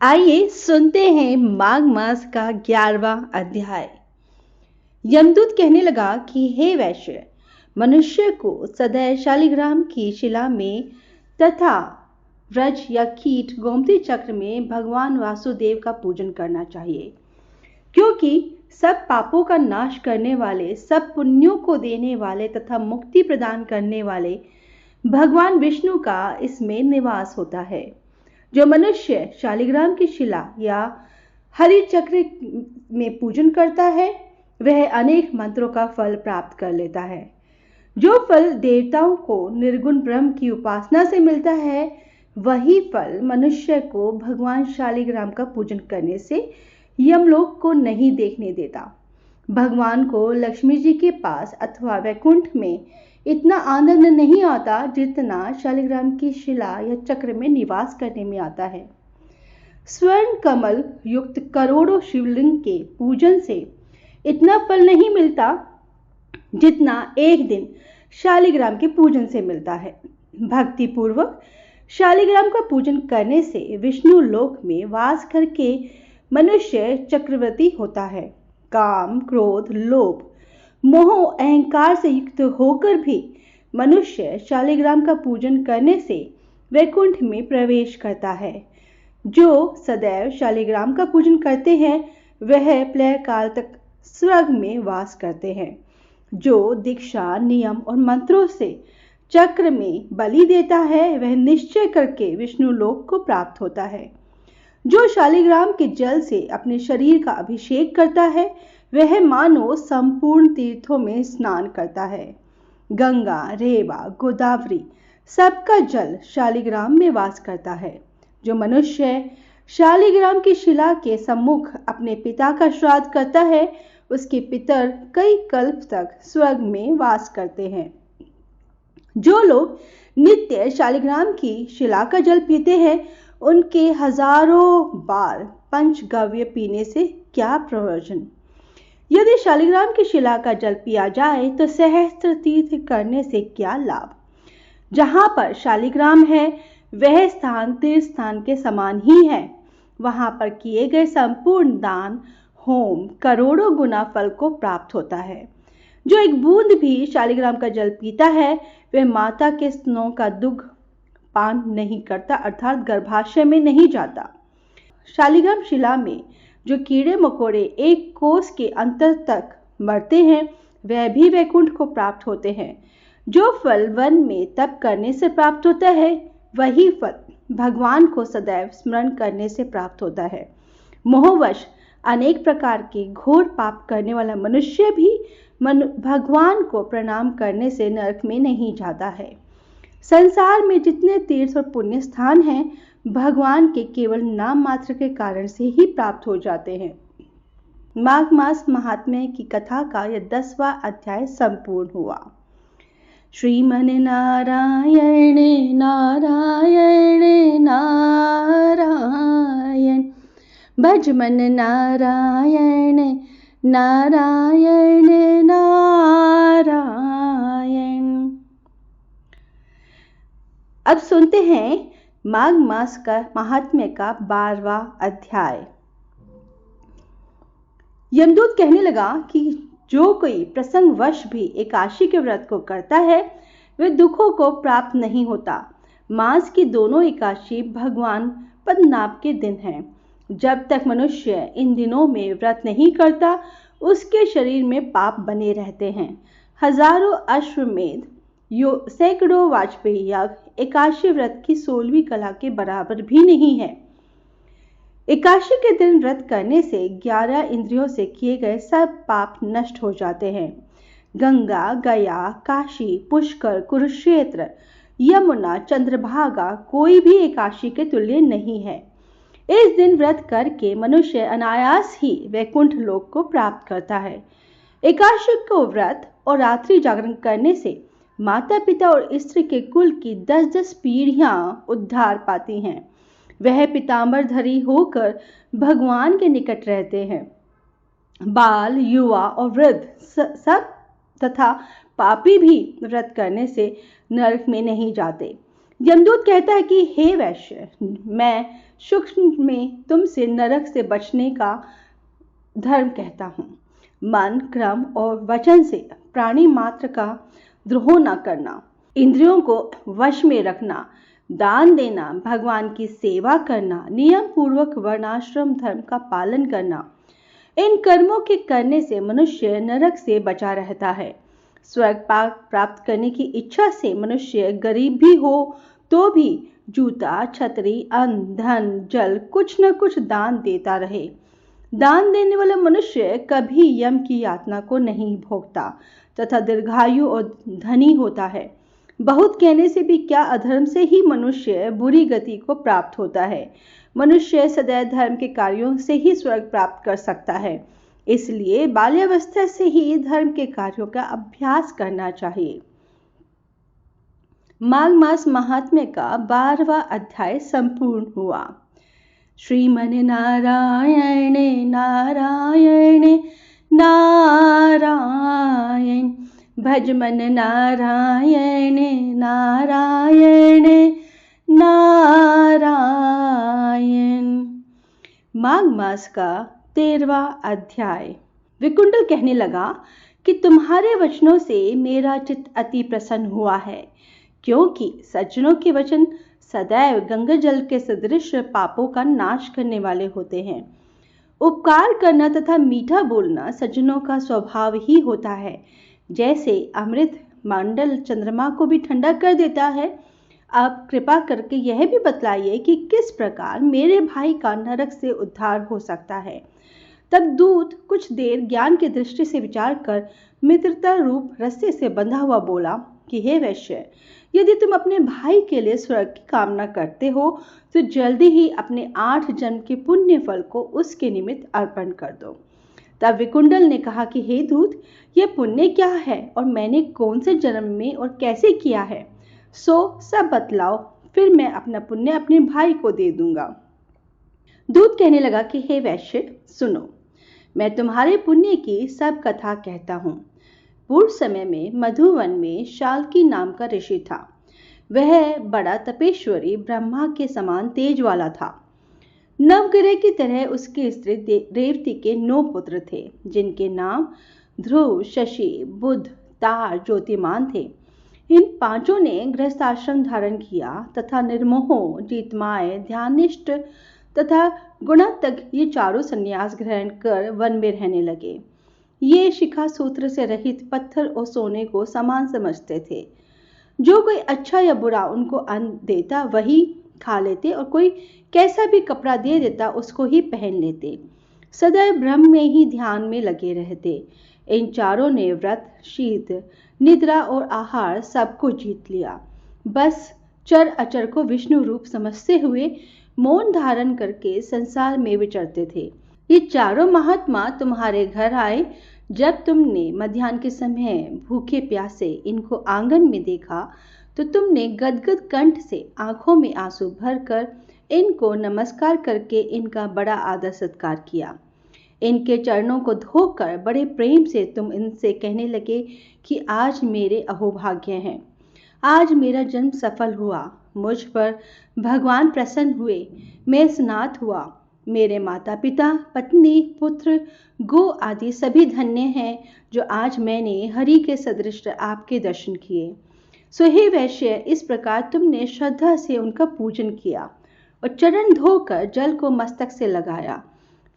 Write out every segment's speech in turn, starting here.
आइए सुनते हैं माघ मास का 11वां अध्याय। यमदूत कहने लगा कि हे वैश्य, मनुष्य को सदैव शालिग्राम की शिला में तथा व्रज या कीट गोमती चक्र में भगवान वासुदेव का पूजन करना चाहिए, क्योंकि सब पापों का नाश करने वाले, सब पुण्यों को देने वाले तथा मुक्ति प्रदान करने वाले भगवान विष्णु का इसमें निवास होता है। जो मनुष्य शालिग्राम की शिला या हरि चक्र में पूजन करता है, वह अनेक मंत्रों का फल प्राप्त कर लेता है। जो फल देवताओं को निर्गुण ब्रह्म की उपासना से मिलता है, वही फल मनुष्य को भगवान शालिग्राम का पूजन करने से यमलोक को नहीं देखने देता। भगवान को लक्ष्मी जी के पास अथवा वैकुंठ में इतना आनंद नहीं आता जितना शालिग्राम की शिला या चक्र में निवास करने में आता है। स्वर्ण कमल युक्त करोड़ों शिवलिंग के पूजन से इतना फल नहीं मिलता जितना एक दिन शालिग्राम के पूजन से मिलता है। भक्ति पूर्वक शालिग्राम का पूजन करने से विष्णु लोक में वास करके मनुष्य चक्रवर्ती होता है। काम, क्रोध, लोभ, मोह, अहंकार से युक्त होकर भी मनुष्य शालिग्राम का पूजन करने से वैकुंठ में प्रवेश करता है। जो सदैव शालिग्राम का पूजन करते हैं, वह प्रलय काल तक स्वर्ग में वास करते हैं। जो दीक्षा, नियम और मंत्रों से चक्र में बलि देता है, वह निश्चय करके विष्णु लोक को प्राप्त होता है। जो शालिग्राम के जल से अपने शरीर का अभिषेक करता है, वह मानो संपूर्ण तीर्थों में स्नान करता है। गंगा, रेवा, गोदावरी सबका जल शालिग्राम में वास करता है। जो मनुष्य शालिग्राम की शिला के सम्मुख अपने पिता का श्राद्ध करता है, उसके पितर कई कल्प तक स्वर्ग में वास करते हैं। जो लोग नित्य शालिग्राम की शिला का जल पीते हैं, उनके हजारों बार पंचगव्य पीने से क्या प्रयोजन। यदि शालिग्राम की शिला का जल पिया जाए तो सहस्त्र तीर्थ करने से क्या लाभ। जहां पर शालिग्राम है, वह स्थान तीर्थ स्थान के समान ही है। वहां पर किए गए संपूर्ण दान, होम करोड़ों गुना फल को प्राप्त होता है। जो एक बूंद भी शालिग्राम का जल पीता है, वह माता के स्तनों का दुग्ध पान नहीं करता, अर्थात गर्भाशय में नहीं जाता। शालिग्राम शिला में जो कीड़े मकोड़े एक कोस के अंतर तक मरते हैं, वह भी वैकुंठ को प्राप्त होते हैं। जो फल वन में तप करने से प्राप्त होता है, वही फल भगवान को सदैव स्मरण करने से प्राप्त होता है। मोहवश अनेक प्रकार के घोर पाप करने वाला मनुष्य भी भगवान को प्रणाम करने से नरक में नहीं जाता है। संसार में जितने तीर्थ और पुण्य स्थान हैं, भगवान के केवल नाम मात्र के कारण से ही प्राप्त हो जाते हैं। माघ मास महात्म्य की कथा का यह 10वां अध्याय संपूर्ण हुआ। श्रीमन नारायण नारायण नारायण, भज मन नारायण नारायण नारायण। अब सुनते हैं माघ मास का महात्म्य का 12वां अध्याय। यमदूत कहने लगा कि जो कोई प्रसंगवश भी एकादशी के व्रत को करता है, वह दुखों को प्राप्त नहीं होता। मास की दोनों एकादशी भगवान पद्मनाभ के दिन हैं। जब तक मनुष्य इन दिनों में व्रत नहीं करता, उसके शरीर में पाप बने रहते हैं। हजारों अश्वमेध, सैकड़ों वाजपेयी यज्ञ एकादशी व्रत की 16वीं कला के बराबर भी नहीं है। एकादशी के दिन व्रत करने से 11 इंद्रियों से किए गए सब पाप नष्ट हो जाते हैं। गंगा, गया, काशी, पुष्कर, कुरुक्षेत्र, यमुना, चंद्रभागा कोई भी एकादशी के तुल्य नहीं है। इस दिन व्रत करके मनुष्य अनायास ही वैकुंठ लोक को प्राप्त करता है। एकादशी को व्रत और रात्रि जागरण करने से माता पिता और स्त्री के कुल की 10-10 पीढ़ियां उद्धार पाती हैं। वह पीतांबरधारी होकर भगवान के निकट रहते हैं। बाल, युवा और वृद्ध सब तथा पापी भी व्रत करने से नरक में नहीं जाते। यमदूत कहता है कि हे वैश्य, मैं सूक्ष्म में तुमसे नरक से बचने का धर्म कहता हूँ। मन, क्रम और वचन से प्राणी मात्र का द्रोह न करना, इंद्रियों को वश में रखना, दान देना, भगवान की सेवा करना, नियम पूर्वक वर्णाश्रम धर्म का पालन करना, इन कर्मों के करने से मनुष्य नरक से बचा रहता है। स्वर्ग प्राप्त करने की इच्छा से मनुष्य गरीब भी हो तो भी जूता, छतरी, अन्न, धन, जल कुछ न कुछ दान देता रहे। दान देने वाला मनुष्य कभी यम की यातना को नहीं भोगता तथा दीर्घायु और धनी होता है। बहुत कहने से भी क्या, अधर्म से ही मनुष्य बुरी गति को प्राप्त होता है। मनुष्य सदैव धर्म के कार्यों से ही स्वर्ग प्राप्त कर सकता है। इसलिए बाल्यावस्था से ही धर्म के कार्यों का अभ्यास करना चाहिए। माघ मास महात्म्य का 12वां अध्याय संपूर्ण हुआ। श्रीमन नारायण नारायण नारायण, भज मन नारायण नारायण नारायण। माघ मास का 13वां अध्याय। विकुंडल कहने लगा कि तुम्हारे वचनों से मेरा चित्त अति प्रसन्न हुआ है, क्योंकि सज्जनों के वचन सदैव गंगा जल के सदृश पापों का नाश करने वाले होते हैं। उपकार करना तथा मीठा बोलना सज्जनों का स्वभाव ही होता है। जैसे अमृत मंडल चंद्रमा को भी ठंडा कर देता है। अब कृपा करके यह भी बतलाइए कि किस प्रकार मेरे भाई का नरक से उद्धार हो सकता है। तब दूत कुछ देर ज्ञान की दृष्टि से विचार कर मित्रता रूप रस्से से बंधा हुआ बोला कि हे वैश्य, यदि तुम अपने भाई के लिए स्वर्ग की कामना करते हो तो जल्दी ही अपने 8 जन्म के पुण्य फल को उसके निमित्त अर्पण कर दो। तब विकुंडल ने कहा कि हे दूत, यह पुण्य क्या है और मैंने कौन से जन्म में और कैसे किया है, सो सब बतलाओ, फिर मैं अपना पुण्य अपने भाई को दे दूंगा। दूत कहने लगा कि हे वैश्य, सुनो, मैं तुम्हारे पुण्य की सब कथा कहता हूँ। पूर्व समय में मधुवन में शाल्की नाम का ऋषि था। वह बड़ा तपेश्वरी ब्रह्मा के समान तेज वाला था। नवग्रह की तरह उसकी स्त्री रेवती के 9 पुत्र थे, जिनके नाम ध्रुव, शशि, बुध, तार, ज्योतिमान थे। इन 5 ने गृहस्थाश्रम धारण किया तथा निर्मोह, जीतमाय, ध्यानिष्ठ तथा गुणात्मक ये 4 संन्यास ग्रहण कर वन में रहने लगे। ये शिखा सूत्र से रहित पत्थर और सोने को समान समझते थे। जो कोई अच्छा या बुरा उनको अन्न देता वही खा लेते और कोई कैसा भी कपड़ा दे देता उसको ही पहन लेते। सदैव ब्रह्म में ही ध्यान में लगे रहते। इन 4 ने व्रत, शीत, निद्रा और आहार सबको जीत लिया। बस चर अचर को विष्णु रूप समझते हुए मौन धारण करके संसार में विचरते थे। ये 4 महात्मा तुम्हारे घर आए। जब तुमने मध्याह्न के समय भूखे प्यासे इनको आंगन में देखा तो तुमने गदगद कंठ से आंखों में आंसू भरकर इनको नमस्कार करके इनका बड़ा आदर सत्कार किया। इनके चरणों को धोकर बड़े प्रेम से तुम इनसे कहने लगे कि आज मेरे अहोभाग्य हैं, आज मेरा जन्म सफल हुआ, मुझ पर भगवान प्रसन्न हुए, मैं स्नात हुआ, मेरे माता पिता, पत्नी, पुत्र, गो आदि सभी धन्य हैं जो आज मैंने हरि के सदृश आपके दर्शन किए। सो हे वैश्य, इस प्रकार तुमने श्रद्धा से उनका पूजन किया और चरण धोकर जल को मस्तक से लगाया।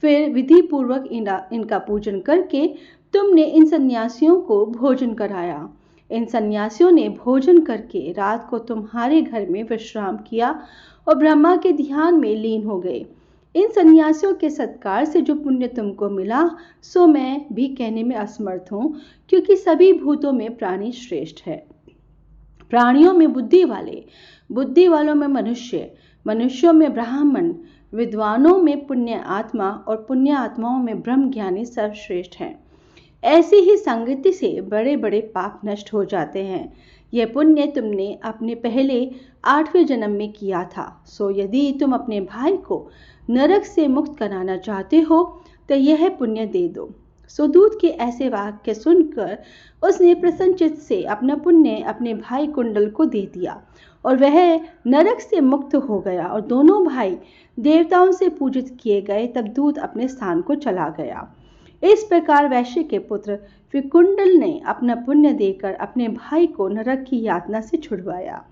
फिर विधि पूर्वक इनका पूजन करके तुमने इन सन्यासियों को भोजन कराया। इन सन्यासियों ने भोजन करके रात को तुम्हारे घर में विश्राम किया और ब्रह्मा के ध्यान में लीन हो गए। इन सन्यासियों के सत्कार से जो पुण्य तुमको मिला सो मैं भी कहने में असमर्थ हूँ, क्योंकि सभी भूतों में प्राणी श्रेष्ठ है। प्राणियों में बुद्धि वाले, बुद्धि वालों में मनुष्य, मनुष्यों में ब्राह्मण, विद्वानों में पुण्य आत्मा और पुण्य आत्माओं में ब्रह्म ज्ञानी सर्वश्रेष्ठ हैं। ऐसी ही संगति से बड़े बड़े पाप नष्ट हो जाते हैं। यह पुण्य तुमने अपने पहले 8वें जन्म में किया था। सो यदि तुम अपने भाई को नरक से मुक्त कराना चाहते हो तो यह पुण्य दे दो। सुदूत के ऐसे वाक्य सुनकर उसने प्रसन्नचित्त से अपना पुण्य अपने भाई कुंडल को दे दिया और वह नरक से मुक्त हो गया और दोनों भाई देवताओं से पूजित किए गए। तब दूत अपने स्थान को चला गया। इस प्रकार वैश्य के पुत्र विकुंडल ने अपना पुण्य देकर अपने भाई को नरक की यातना से छुड़वाया।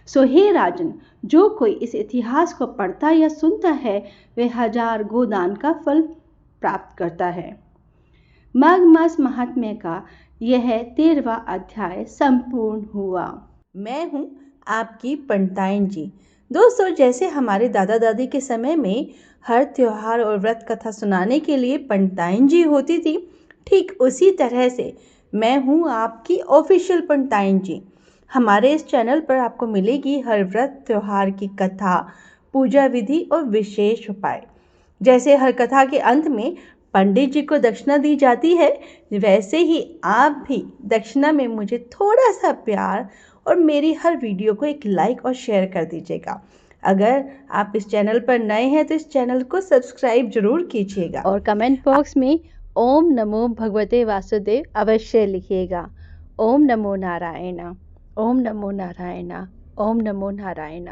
सो हे राजन, जो कोई इस इतिहास को पढ़ता या सुनता है वह 1000 गोदान का फल प्राप्त करता है। माघ मास महात्म्य का यह 13वां अध्याय संपूर्ण हुआ। मैं हूँ आपकी पंडिताइन जी। दोस्तों, जैसे हमारे दादा दादी के समय में हर त्योहार और व्रत कथा सुनाने के लिए पंडिताइन जी होती थी, ठीक उसी तरह से मैं हूँ आपकी ऑफिशियल पंडिताइन जी। हमारे इस चैनल पर आपको मिलेगी हर व्रत त्योहार की कथा, पूजा विधि और विशेष उपाय। जैसे हर कथा के अंत में पंडित जी को दक्षिणा दी जाती है, वैसे ही आप भी दक्षिणा में मुझे थोड़ा सा प्यार और मेरी हर वीडियो को एक लाइक और शेयर कर दीजिएगा। अगर आप इस चैनल पर नए हैं तो इस चैनल को सब्सक्राइब जरूर कीजिएगा और कमेंट बॉक्स में ओम नमो भगवते वासुदेव अवश्य लिखिएगा। ओम नमो नारायण, ओम नमो नारायण, ओम नमो नारायण।